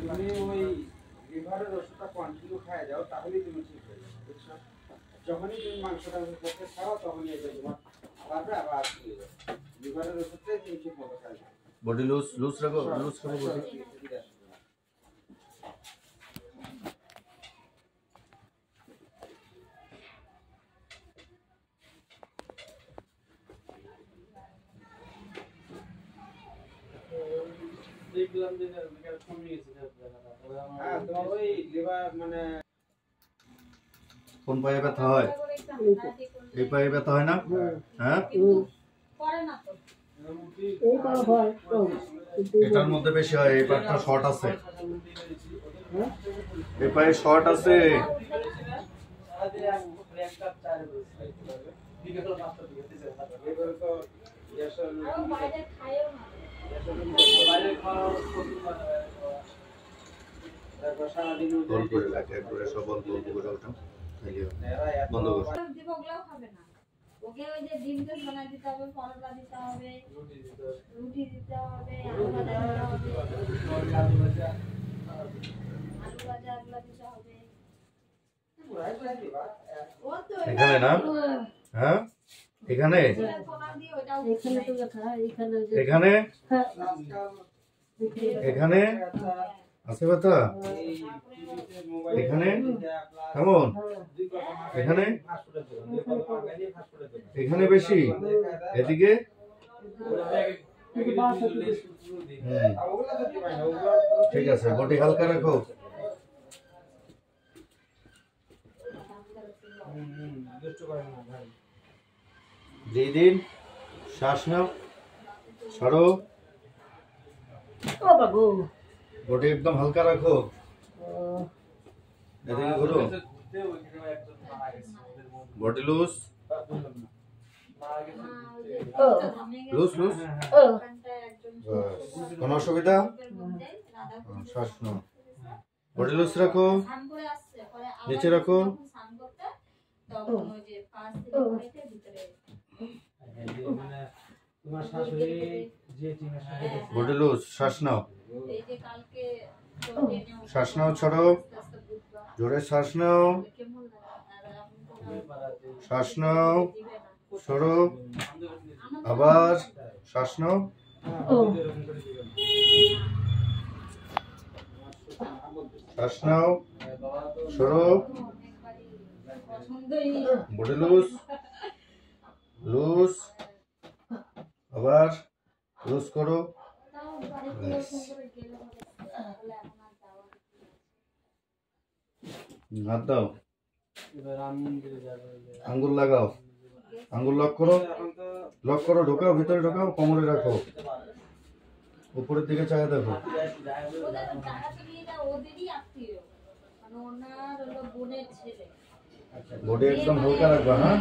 মানে ওই লিভারের ওষুধটা কন্টিনিউ খায় যাও তাহলেই তুমি ঠিক হয়ে যাবে, বুঝছো? যখনই তুমি মাংসটা করতে খাও তখনই এটা তোমার তারপরে আবার ঠিক যাবে। লিভারের ওষুধটাই তুমি ঠিক মতো খাই যাও। বডি লুজ রাখো বডি। দেখলাম যে কমে গেছে হ্যাঁ, তোমার ওই লিভার মানে কোন পায়ে ব্যথা হয়? এই পায়ে ব্যথা হয় না? হ্যাঁ, এটার মধ্যে বেশি হয়। এই পাটা শর্ট আছে, এই পায়ে শর্ট আছে। বন্ধ কর। ওকে ওই যে ডিম টোস্ট বানাই দিতে হবে, পরোটা দিতে হবে, রুটি দিতে হবে, আলু ভাজা এগুলো দিতে হবে। এখানে না? হ্যাঁ, এখানে এখানে এখানে আছে ব্যথা? এখানে কেমন? এখানে এখানে বেশি, এদিকে ঠিক আছে। বডি হালকা রাখো। দিন শ্বাস নাও, ছাড়ো। বডি একদম হালকা রাখো। এদিকে ঘুরো। বডি লুজ কোনো অসুবিধা? শ্বাস নাও, বডি লুজ রাখো, নিচে রাখো। বডি লুজ, শ্বাস নাও, শ্বাস নাও, ছাড়ো। জোরে শ্বাস নাও, শ্বাস নাও, সরো। আবার শ্বাস নাও, শ্বাস নাও, সরো। বডি লুজ লুজ, আবার লুজ করো। হাত দাও, আঙ্গুল লাগাও, আঙ্গুল লক করো, লক করো, ঢোকাও, ভিতরে ঢোকাও, কোমরে রাখো, উপরের দিকে চায় দেখো। বডি একদম হালকা রাখবা। হ্যাঁ,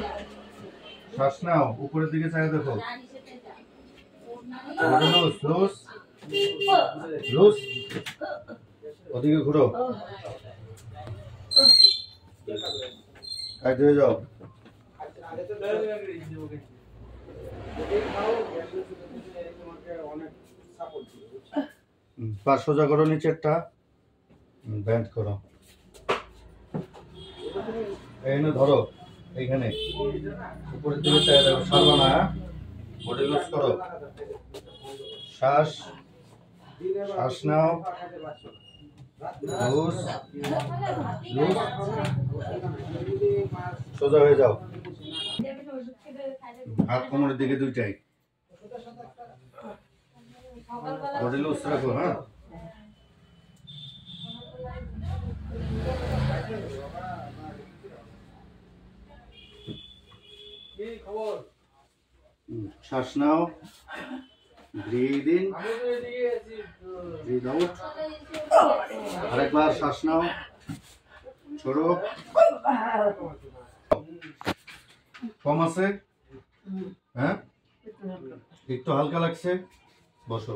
শ্বাস নাও, উপরের দিকে চায় দেখো। লুজ লুজ লুজ, ওদিকে ঘুরো, কাজ হয়ে যাও। পা সোজা করো, নিচেরটা ব্যান্ড করো। এইখানে ধরো, এইখানে উপরের দিকে চাই দেখো, ছাড়বা না। বডি লুজ করো, শ্বাস শ্বাস নাও, লুজ লুজ, সোজা হয়ে যাও। হাত কোমরের দিকে দুইটাই, বডি লুজ রাখো। হ্যাঁ, শ্বাস নাও, ব্রিথ ইন, ব্রিথ আউট। আরেকবার শ্বাস নাও, ছোড়ো। কম আছে? হ্যাঁ, একটু হালকা লাগছে, বসো।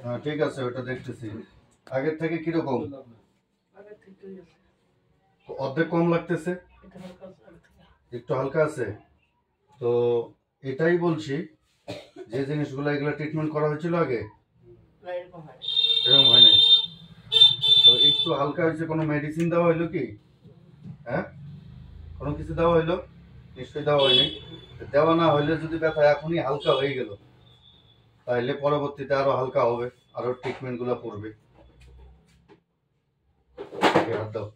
হ্যাঁ, ঠিক আছে, ওটা দেখতেছি। আগের থেকে কিরকম? অর্ধেক কম লাগতেছে, একটু হালকা আছে। তো এটাই বলছি, যে জিনিসগুলো এগুলো ট্রিটমেন্ট করা হয়েছিল আগে, এরকম হয় না। একটু হালকা হয়েছে, কোনো মেডিসিন দেওয়া হইলো কি? হ্যাঁ, কোনো কিছু দেওয়া হইলো? নিশ্চয়ই দেওয়া হয়নি। দেওয়া না হইলে যদি ব্যথা এখনই হালকা হয়ে গেল, তাহলে পরবর্তীতে আরো হালকা হবে, আরো ট্রিটমেন্ট গুলা পড়বে। হাত দাও।